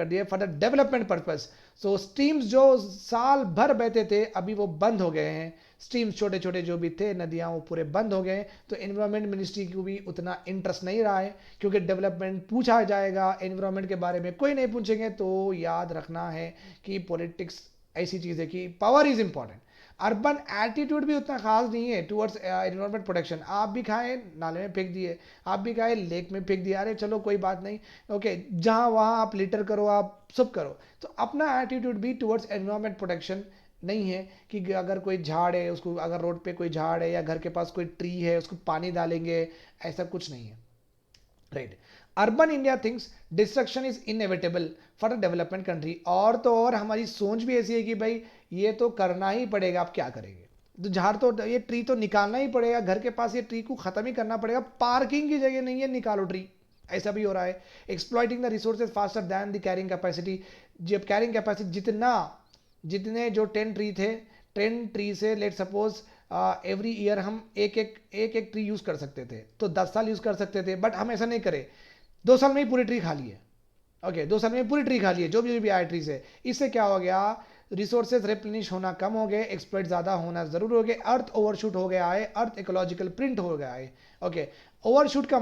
Speaker 1: दिए for the development purpose. So streams जो साल भर बहते थे अभी वो बंद हो गए हैं, स्ट्रीम्स छोटे छोटे जो भी थे नदियाँ वो पूरे बंद हो गए। तो एनवायरनमेंट मिनिस्ट्री को भी उतना इंटरेस्ट नहीं रहा है, क्योंकि डेवलपमेंट पूछा जाएगा, एनवायरनमेंट के बारे में कोई नहीं पूछेंगे। तो याद रखना है कि पॉलिटिक्स ऐसी चीज़ है कि power is important. Urban attitude भी उतना खास नहीं है टुवर्ड्स एनवायरमेंट प्रोटेक्शन। आप भी खाए नाले में फेंक दिए, आप भी खाए लेक में फेंक दिया, अरे चलो कोई बात नहीं, ओके, जहाँ वहाँ आप लिटर करो, आप सब करो। तो अपना एटीट्यूड भी टुवर्ड्स एनवायरमेंट प्रोटेक्शन नहीं है कि अगर कोई झाड़ है उसको, अगर रोड पे कोई झाड़ है या घर के पास कोई ट्री है उसको पानी डालेंगे, ऐसा कुछ नहीं है, right. Urban India thinks destruction is inevitable for a development country. और तो और हमारी सोच भी ऐसी है कि भाई ये तो करना ही पड़ेगा, आप क्या करेंगे, तो झाड़ तो, ये ट्री तो निकालना ही पड़ेगा, घर के पास ये ट्री को खत्म ही करना पड़ेगा, पार्किंग की जगह नहीं है, निकालो ट्री, ऐसा भी हो रहा है। Exploiting the resources faster than the carrying capacity. जब कैरिंग कैपेसिटी जितने जो 10 ट्री थे, 10 ट्री से लेट सपोज एवरी ईयर हम एक ट्री यूज कर सकते थे, तो 10 साल यूज कर सकते थे, बट हम ऐसा नहीं करें, 2 साल में ही पूरी ट्री खा लिए। ओके, 2 साल में पूरी ट्री खा लिए, जो भी आए ट्री से। इससे क्या हो गया, रिसोर्सेज रिप्लेनिश होना कम हो गए, एक्सप्लॉइट ज़्यादा होना ज़रूर हो गए, अर्थ ओवरशूट हो गया है, अर्थ इकोलॉजिकल प्रिंट हो गया है। ओके, ओवरशूट का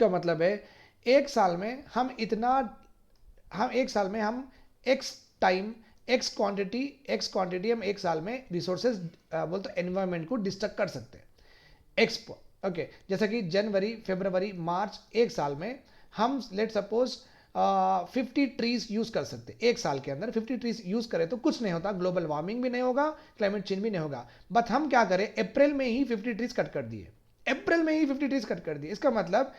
Speaker 1: मतलब है एक साल में हम एक्स टाइम एक्स क्वांटिटी हम एक साल में रिसोर्सेज बोलते एनवायरमेंट को डिस्ट्रक्ट कर सकते हैं, एक्स। ओके, जैसा कि जनवरी फरवरी मार्च, एक साल में हम लेट सपोज 50 ट्रीज यूज कर सकते, एक साल के अंदर 50 ट्रीज यूज करें तो कुछ नहीं होता, ग्लोबल वार्मिंग भी नहीं होगा, क्लाइमेट चेंज भी नहीं होगा। बट हम क्या करें, अप्रैल में ही 50 ट्रीज कट कर दिए। इसका मतलब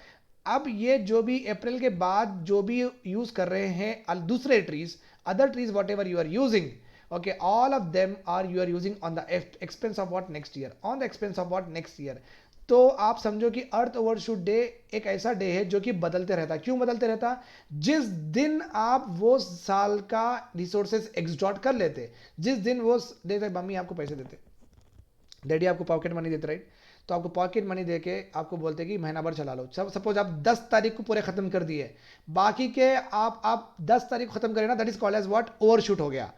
Speaker 1: अब ये जो भी अप्रैल के बाद जो भी यूज कर रहे हैं दूसरे trees, other trees whatever you are using, okay, all of them are you are using on the expense of what, next year, on the expense of what, next year। तो आप समझो कि अर्थ ओवरशूट डे एक ऐसा डे है जो कि बदलते रहता है। क्यों बदलते रहता? जिस दिन आप वो साल का रिसोर्सेज एग्जॉट कर लेते, जिस दिन वो देते, मम्मी आपको पैसे देते, डैडी आपको पॉकेट मनी देते, राइट? तो आपको पॉकेट मनी देके आपको बोलते कि महीना भर चला लो। सब सपोज आप 10 तारीख को पूरे खत्म कर दिए, बाकी के आप 10 तारीख को खत्म करें ना, that is called as what, overshoot हो गया।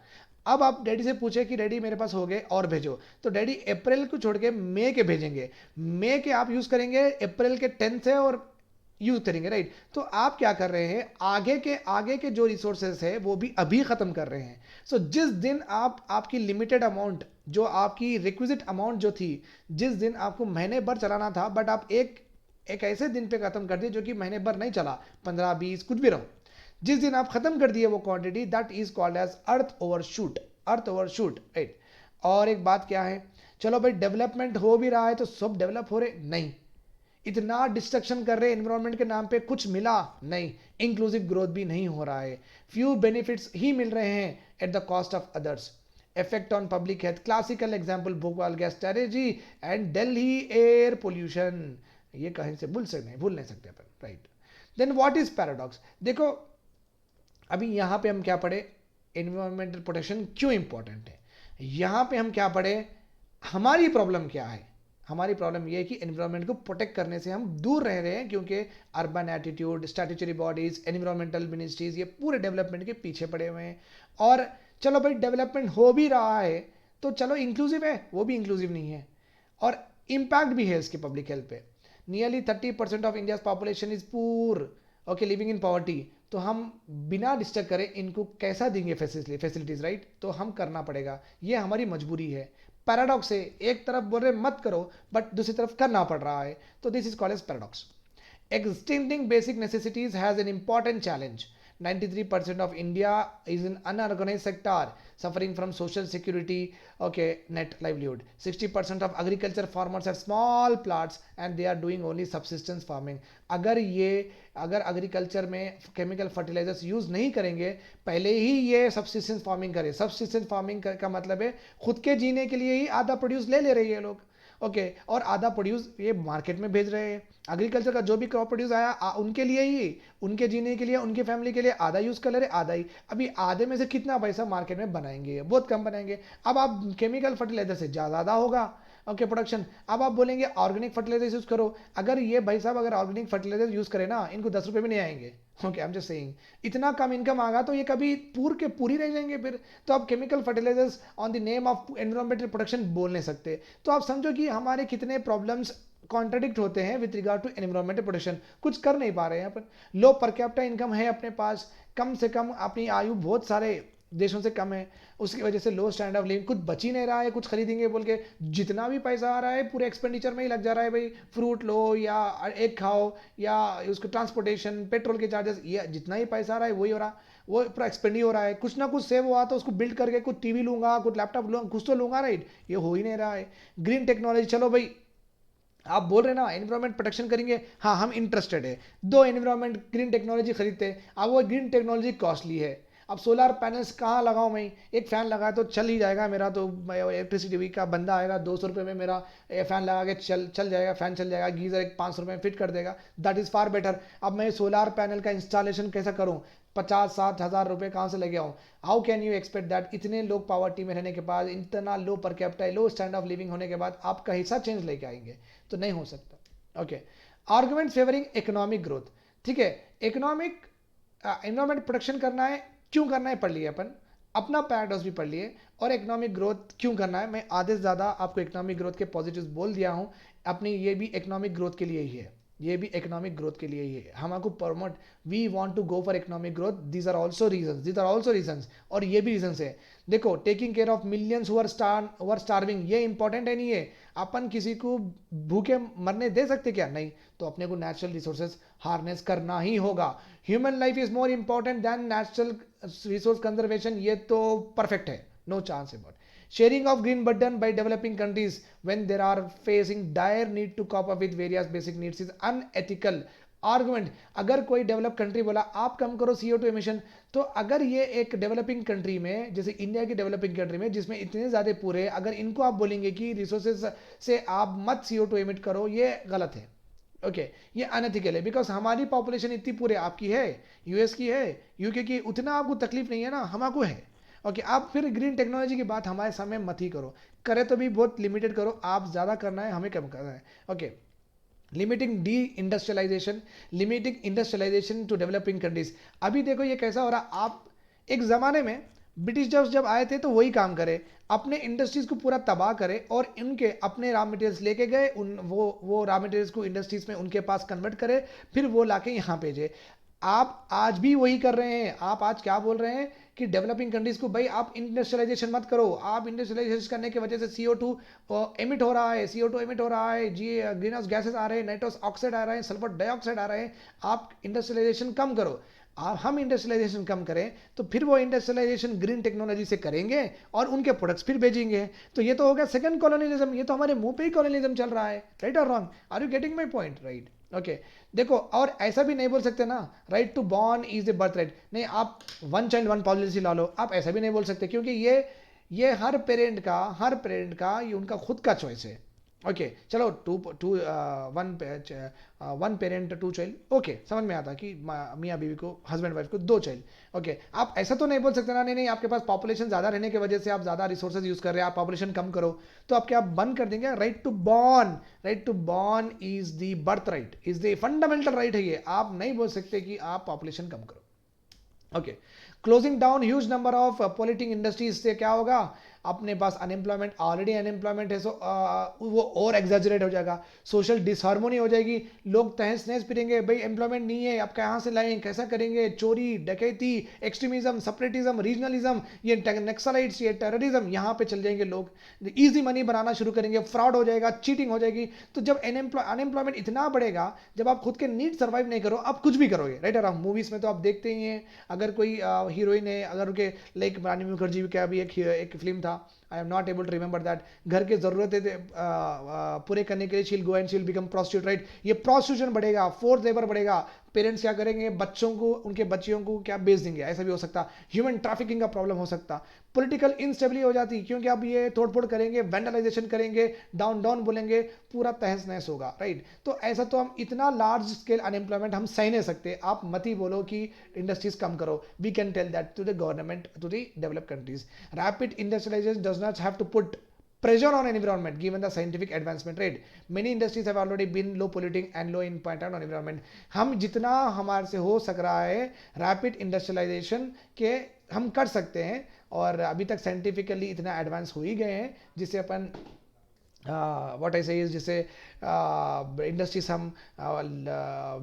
Speaker 1: अब आप डैडी से पूछे कि डैडी मेरे पास हो गए और भेजो, तो डैडी अप्रैल को छोड़ के मई के भेजेंगे, मई के आप यूज करेंगे अप्रैल के 10 से और यूज करेंगे, राइट? तो आप क्या कर रहे हैं, आगे के जो रिसोर्सेस है वो भी अभी खत्म कर रहे हैं। सो जिस दिन आप आपकी लिमिटेड अमाउंट, जो आपकी रिक्विजिट अमाउंट जो थी, जिस दिन आपको महीने भर चलाना था, बट आप एक ऐसे दिन पे खत्म कर दिए जो कि महीने भर नहीं चला, 15-20 कुछ भी रहो, जिस दिन आप खत्म कर दिए वो quantity, that is called as earth overshoot, earth overshoot, right? और एक बात क्या है, चलो भाई डेवलपमेंट हो भी रहा है तो सब डेवलप हो रहे नहीं, इतना डिस्ट्रक्शन कर रहे हैं एनवायरनमेंट के नाम पे, कुछ मिला नहीं, इंक्लूसिव ग्रोथ भी नहीं हो रहा है, फ्यू बेनिफिट्स ही मिल रहे हैं at the cost of others, effect on public health, classical example Bhopal gas strategy and Delhi air pollution, ये कहीं से भूल नहीं सकते अपन, right? Then what is paradox? देखो अभी यहां पे हम क्या पढ़े, एनवायरमेंटल प्रोटेक्शन क्यों इंपॉर्टेंट है, यहां पे हम क्या पढ़े, हमारी प्रॉब्लम क्या है, हमारी प्रॉब्लम ये है कि एनवायरनमेंट को प्रोटेक्ट करने से हम दूर रह रहे हैं, क्योंकि urban attitude, statutory bodies, environmental ministries, ये पूरे डेवलपमेंट के पीछे पड़े हुए हैं। और चलो भाई डेवलपमेंट हो भी रहा है तो चलो इंक्लूसिव है, वो भी इंक्लूसिव नहीं है, और इम्पैक्ट भी है इसके पब्लिक हेल्थ पे। Nearly 30% of India population is poor, okay, living in poverty, तो हम बिना डिस्टर्ब करें इनको कैसा देंगे फैसिलिटीज, राइट? तो हम करना पड़ेगा, ये हमारी मजबूरी है। पैराडॉक्स है, एक तरफ बोल रहे मत करो बट दूसरी तरफ करना पड़ रहा है, तो this is called as paradox. Extending basic necessities has an important challenge. 93% of India is in unorganized sector, suffering from social security, okay, net livelihood. 60% of agriculture farmers have small plots and they are doing only subsistence farming. अगर एग्रीकल्चर में केमिकल फर्टिलाइजर्स यूज नहीं करेंगे, पहले ही ये सब्सिस्टेंस फार्मिंग करे, सब्सिस्टेंस फार्मिंग का मतलब है खुद के जीने के लिए ही आधा प्रोड्यूस ले रहे हैं लोग, ओके, और आधा प्रोड्यूस ये मार्केट में भेज रहे हैं। एग्रीकल्चर का जो भी क्रॉप प्रोड्यूस आया उनके लिए ही, उनके जीने के लिए, उनके फैमिली के लिए आधा यूज कर ले रहे, आधा ही। अभी आधे में से कितना पैसा मार्केट में बनाएंगे, बहुत कम बनाएंगे। अब आप केमिकल फर्टिलाइजर से ज़्यादा होगा, ओके, प्रोडक्शन। अब आप बोलेंगे ऑर्गेनिक फर्टिलाइजर यूज करो, अगर ये भाई साहब अगर ऑर्गेनिक फर्टिलाइजर यूज करें ना, इनको 10 रुपये में नहीं आएंगे, okay, I am just saying. इतना कम इनकम आगा तो ये कभी पूरी रह जाएंगे फिर। तो आप chemical fertilizers on the name of environmental protection बोल नहीं सकते। तो आप समझो कि हमारे कितने प्रॉब्लम्स कॉन्ट्राडिक्ट होते हैं with regard to environmental protection, कुछ कर नहीं पा रहे हैं अपन। लो पर कैपिटा इनकम है अपने पास, कम से कम अपनी आयु बहुत सारे देशों से कम है, उसकी वजह से लो स्टैंडर्ड ऑफ लिविंग, कुछ बच ही नहीं रहा है, कुछ खरीदेंगे बोल के जितना भी पैसा आ रहा है पूरे एक्सपेंडिचर में ही लग जा रहा है भाई। फ्रूट लो या एग खाओ या उसको ट्रांसपोर्टेशन, पेट्रोल के चार्जेस, ये जितना ही पैसा आ रहा है वही हो रहा, वो पूरा एक्सपेंड ही हो रहा है। कुछ ना कुछ सेव हुआ तो उसको बिल्ड करके कुछ टीवी लूंगा, कुछ लैपटॉप लूंगा, कुछ तो लूंगा, राइट? ये हो ही नहीं रहा है। ग्रीन टेक्नोलॉजी, चलो भाई आप बोल रहे ना एनवायरमेंट प्रोटेक्शन करेंगे, हाँ हम इंटरेस्टेड है, दो एनवायरमेंट ग्रीन टेक्नोलॉजी खरीदते हैं। अब वो ग्रीन टेक्नोलॉजी कॉस्टली है, अब सोलर पैनल्स कहाँ लगाऊं मैं, एक फ़ैन लगाया तो चल ही जाएगा मेरा, तो इलेक्ट्रिसिटी का बंदा आएगा 200 रुपये में मेरा फ़ैन लगा के चल जाएगा, फ़ैन चल जाएगा, गीज़र एक 500 रुपये में फिट कर देगा, दैट इज़ फार बेटर। अब मैं सोलर पैनल का इंस्टॉलेशन कैसा करूँ, 50-60 हज़ार रुपये कहाँ से लेके आऊँ? How can you expect that, इतने लोग पॉवर्टी में रहने के बाद, इतना low per capita, low standard of living होने के बाद आपका हिस्सा चेंज लेके आएंगे? तो नहीं हो सकता। Okay, argument favouring economic growth, ठीक है, इकोनॉमिक एनवायरमेंट प्रोटेक्शन करना है, क्यों करना है पढ़ लिए अपन, अपना पैराडॉक्स भी पढ़ लिए, और इकोनॉमिक ग्रोथ क्यों करना है। मैं आधे से ज़्यादा आपको इकोनॉमिक ग्रोथ के पॉजिटिव्स बोल दिया हूँ, अपनी ये भी इकोनॉमिक ग्रोथ के लिए ही है, ये भी इकोनॉमिक ग्रोथ के लिए ही है। हम आपको promote, we want to go for economic growth, these are also reasons, और ये भी रीजंस है। देखो, taking care of millions who are starving, ये इंपॉर्टेंट है नहीं है? अपन किसी को भूखे मरने दे सकते क्या? नहीं, तो अपने को नेचुरल रिसोर्सेज हार्नेस करना ही होगा। Human life is more important than natural resource conservation, ये तो परफेक्ट है, no chance about. Sharing of green burden by developing countries when they are facing dire need to cope up with various basic needs is unethical, argument, अगर कोई डेवलप कंट्री बोला आप कम करो CO2 एमिशन, तो अगर ये एक डेवलपिंग कंट्री में, जैसे इंडिया की डेवलपिंग कंट्री में जिसमें इतने ज़्यादा पूरे, अगर इनको आप बोलेंगे कि रिसोर्सेज से आप मत CO2 एमिट करो, ये गलत है। ओके, ये अनएथिकल है, बिकॉज हमारी पॉपुलेशन इतनी पूरे, आपकी है, यूएस की है, यूके की, उतना आपको तकलीफ नहीं है ना, हमको है। ओके, आप फिर ग्रीन टेक्नोलॉजी की बात हमारे सामने मत ही करो, करे तो भी बहुत लिमिटेड करो, आप ज़्यादा करना है, हमें कम करना है। Okay, limiting the industrialization, limiting industrialization to developing countries. अभी देखो ये कैसा हो रहा, आप एक ज़माने में ब्रिटिश जब आए थे तो वही काम करे, अपने इंडस्ट्रीज को पूरा तबाह करे और इनके अपने रॉ मटेरियल्स लेके गए, उन वो रॉ मटेरियल्स को इंडस्ट्रीज में उनके पास कन्वर्ट करे, फिर वो लाके यहाँ भेजे। आप आज भी वही कर रहे हैं। आप आज क्या बोल रहे हैं कि डेवलपिंग कंट्रीज को भाई आप इंडस्ट्रियलाइजेशन मत करो, आप इंडस्ट्रियलाइजेशन करने की वजह से CO2 एमिट हो रहा है, CO2 एमिट हो रहा है, जी ग्रीन हाउस गैसेज आ रहे हैं, नाइट्रस ऑक्साइड आ रहे हैं, सल्फर डाइऑक्साइड आ रहे हैं, आप इंडस्ट्रियलाइजेशन कम करो। हम इंडस्ट्रियलाइजेशन कम करें तो फिर वो इंडस्ट्रियलाइजेशन ग्रीन टेक्नोलॉजी से करेंगे और उनके प्रोडक्ट्स फिर भेजेंगे। तो ये तो हो गया सेकंड कॉलोनियलिज्म, ये तो हमारे मुंह पे ही कॉलोनियलिज्म चल रहा है। राइट और wrong? Are you getting my point? Right, okay. देखो, और ऐसा भी नहीं बोल सकते ना, right to born is a birth right, नहीं आप वन चाइल्ड वन पॉलिसी ला लो, आप ऐसा भी नहीं बोल सकते, क्योंकि ये हर पेरेंट का ये उनका खुद का चॉइस है। ओके, चलो one parent two child, okay, समझ में आता कि मियाँ बीवी को, हस्बैंड वाइफ को 2 चाइल्ड। ओके, आप ऐसा तो नहीं बोल सकते ना, नहीं नहीं आपके पास पॉपुलेशन ज़्यादा रहने की वजह से आप ज़्यादा रिसोर्सेज यूज़ कर रहे हैं, आप पॉपुलेशन कम करो, तो आप क्या बंद कर देंगे? Right to born is the birth right, is the fundamental right है ये, आप नहीं बोल सकते कि आप पॉपुलेशन कम करो। Okay, closing down huge number of polluting industries से क्या होगा? अपने पास अनएम्प्लॉयमेंट, ऑलरेडी अनएम्प्लॉयमेंट है, सो वो और एग्जैजरेट हो जाएगा, सोशल डिसहार्मोनी हो जाएगी, लोग तहस नहस फिरेंगे, भाई एम्प्लॉयमेंट नहीं है, आप कहाँ से लाएं, कैसा करेंगे, चोरी डकैती, एक्सट्रीमिज्म, सेपरेटिज्म, रीजनलिज्म, ये नक्सलाइट्स, ये टेररिज्म, यहाँ पे चल जाएंगे लोग, ईजी मनी बनाना शुरू करेंगे, फ्रॉड हो जाएगा, चीटिंग हो जाएगी। तो जब अनएम्प्लॉयमेंट इतना बढ़ेगा, जब आप खुद के नीड सर्वाइव नहीं करो, आप कुछ भी करोगे। राइट, और मूवीज में तो आप देखते ही हैं, अगर कोई हीरोइन है, अगर उनके लाइक रानी मुखर्जी का भी एक फिल्म था, I am not able to remember that, घर के जरूरतें पूरे करने के लिए she'll go and she'll become prostitute. Right, ये प्रोस्टिट्यूशन बढ़ेगा, फोर्थ लेबर बढ़ेगा, पेरेंट्स क्या करेंगे, बच्चों को, उनके बच्चियों को क्या बेच देंगे, ऐसा भी हो सकता, ह्यूमन ट्रैफिकिंग का प्रॉब्लम हो सकता, पॉलिटिकल इंस्टेबिलिटी हो जाती, क्योंकि अब ये तोड़फोड़ करेंगे, वैंडलाइजेशन करेंगे, डाउन डाउन बोलेंगे, पूरा तहस नहस होगा। राइट, तो ऐसा तो हम इतना लार्ज स्केल अनएम्प्लॉयमेंट हम सही नहीं सकते। आप मत ही बोलो कि इंडस्ट्रीज कम करो, we can tell that to the government, to the developed countries. Rapid industrialisation does not have to put pressure on environment given the scientific advancement rate. Many industries have already been low polluting and low impact on environment. हम जितना हमारे से हो सक रहा है रैपिड इंडस्ट्रियलाइजेशन के हम कर सकते हैं, और अभी तक साइंटिफिकली इतना एडवांस हो ही गए हैं जिससे अपन व्हाट आई से इज, जिससे इंडस्ट्रीज हम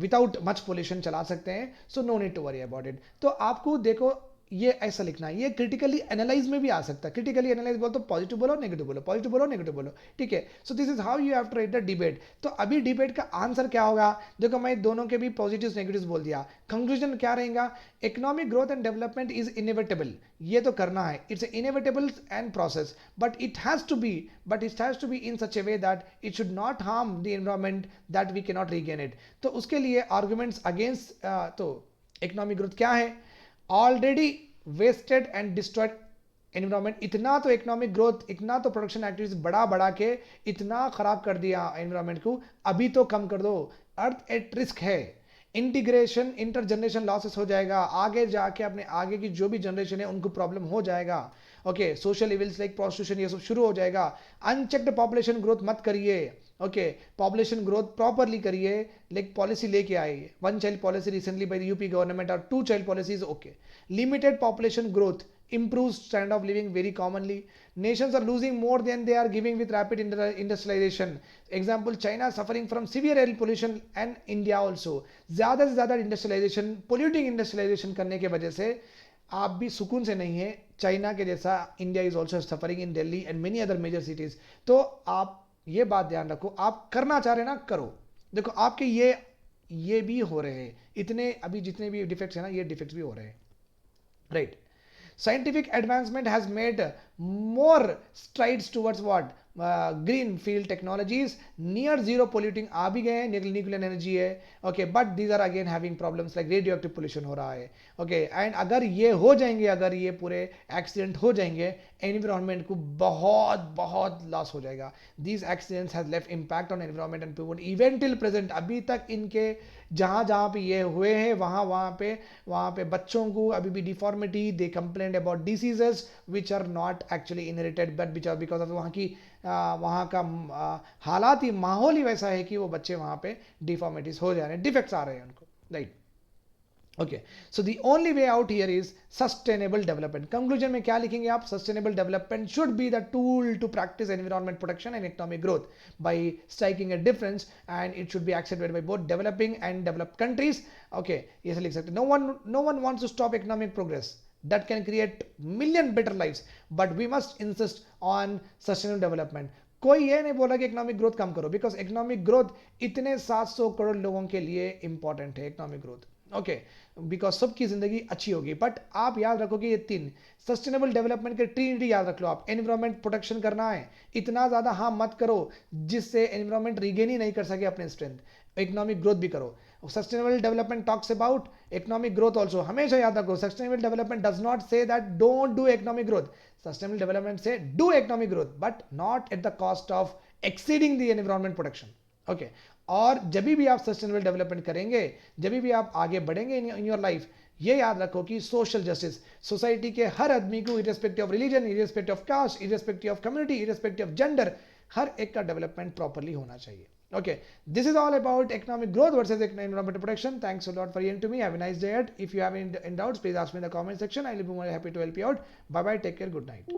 Speaker 1: विदाउट मच पोल्यूशन चला सकते हैं। So no need to worry about it. तो आपको देखो ये ऐसा लिखना है, ये क्रिटिकली एनालाइज में भी आ सकता है। क्रिटिकली एनालाइज बोलो तो पॉजिटिव बोलो, नेगेटिव बोलो, पॉजिटिव बोलो, नेगेटिव बोलो, ठीक है। So this is how you have to write the debate. तो अभी डिबेट का आंसर क्या होगा? देखो, मैं दोनों के भी पॉजिटिव्स नेगेटिव्स बोल दिया, कंक्लूजन क्या रहेगा? Economic growth and development is inevitable, ये तो करना है, it's inevitable and process, but it has to be in such a way that it should not harm the environment, that we can not regain it. तो उसके लिए आर्गुमेंट्स अगेंस्ट तो इकोनॉमिक ग्रोथ क्या है? Already wasted and destroyed environment, इतना तो इकोनॉमिक ग्रोथ, इतना तो प्रोडक्शन एक्टिविटीज बढ़ा के इतना खराब कर दिया एनवायरमेंट को, अभी तो कम कर दो। अर्थ एट रिस्क है, इंटीग्रेशन, इंटर जनरेशन लॉसेस हो जाएगा, आगे जाके अपने आगे की जो भी जनरेशन है उनको प्रॉब्लम हो जाएगा। Okay, social evils like prostitution ये सब शुरू हो जाएगा। अनचेक्ड पॉपुलेशन ग्रोथ मत करिए। ओके, पॉपुलेशन ग्रोथ प्रॉपरली करिए, लाइक पॉलिसी लेके आइए, 1 child policy recently by the UP government, और 2 child policies. Okay, limited population growth improves standard of living very commonly. Nations are losing more than they are giving with rapid industrialization. Example, China suffering from severe air pollution and India also. ज़्यादा से ज़्यादा इंडस्ट्रियलाइजेशन, पोल्यूटिंग इंडस्ट्रियलाइजेशन करने के वजह से आप भी सुकून से नहीं है, चाइना के जैसा India is also suffering in Delhi and many other major cities. तो आप ये बात ध्यान रखो, आप करना चाह रहे हैं ना, करो। देखो आपके ये भी हो रहे हैं, इतने अभी जितने भी डिफेक्ट्स हैं ना, ये डिफेक्ट्स भी हो रहे हैं। Right, scientific advancement has made more strides towards what? Green field technologies, near zero polluting आ भी गए हैं, न्यूक्लियर एनर्जी है, okay, but these are again having problems like radio active pollution हो रहा है, ओके, एंड अगर ये हो जाएंगे, अगर ये पूरे एक्सीडेंट हो जाएंगे, एनवायरमेंट को बहुत बहुत लॉस हो जाएगा. These accidents has left impact on environment and people even till present. अभी तक इनके जहाँ जहाँ पे ये हुए हैं वहाँ पे बच्चों को अभी भी deformity, they complaint about diseases which are not actually inherited but which are because of वहाँ का हालात ही, माहौल ही वैसा है कि वो बच्चे वहाँ पे डिफॉर्मिटीज हो जा रहे हैं, डिफेक्ट्स आ रहे हैं उनको, right. Okay, so the only way out here is sustainable development. Conclusion में क्या लिखेंगे आप? Sustainable development should be the tool to practise environment protection and economic growth by striking a difference, and it should be accepted by both developing and developed countries. Okay, ये से लिख सकते. No one wants to stop economic progress that can create million better lives, but we must insist on sustainable development. कोई ये नहीं बोला कि इकोनॉमिक ग्रोथ कम करो, बिकॉज इकोनॉमिक ग्रोथ इतने 700 करोड़ लोगों के लिए इंपॉर्टेंट है इकोनॉमिक ग्रोथ, ओके, बिकॉज सबकी जिंदगी अच्छी होगी. बट आप याद रखो कि ये 3 सस्टेनेबल डेवलपमेंट के ट्रिनिटी याद रख लो आप. एनवायरमेंट प्रोटेक्शन करना है, इतना ज्यादा हार्म मत करो जिससे एनवायरमेंट रिगेन ही नहीं कर सके अपने स्ट्रेंथ. इकोनॉमिक ग्रोथ भी करो. Sustainable development talks about economic growth also. हमेशा याद रखो, sustainable development does not say that don't do economic growth. Sustainable development say do economic growth, but not at the cost of exceeding the environment protection. Okay. और जब भी आप sustainable development करेंगे, जब भी आप आगे बढ़ेंगे in your life, ये याद रखो कि सोशल जस्टिस, सोसाइटी के हर आदमी को irrespective of religion, irrespective of caste, irrespective of community, irrespective of gender, हर एक का डेवलपमेंट प्रॉपरली होना चाहिए. Okay, this is all about economic growth versus environmental protection. Thanks a lot for hearing to me. Have a nice day. If you have any doubts, please ask me in the comment section. I will be more happy to help you out. Bye bye. Take care. Good night.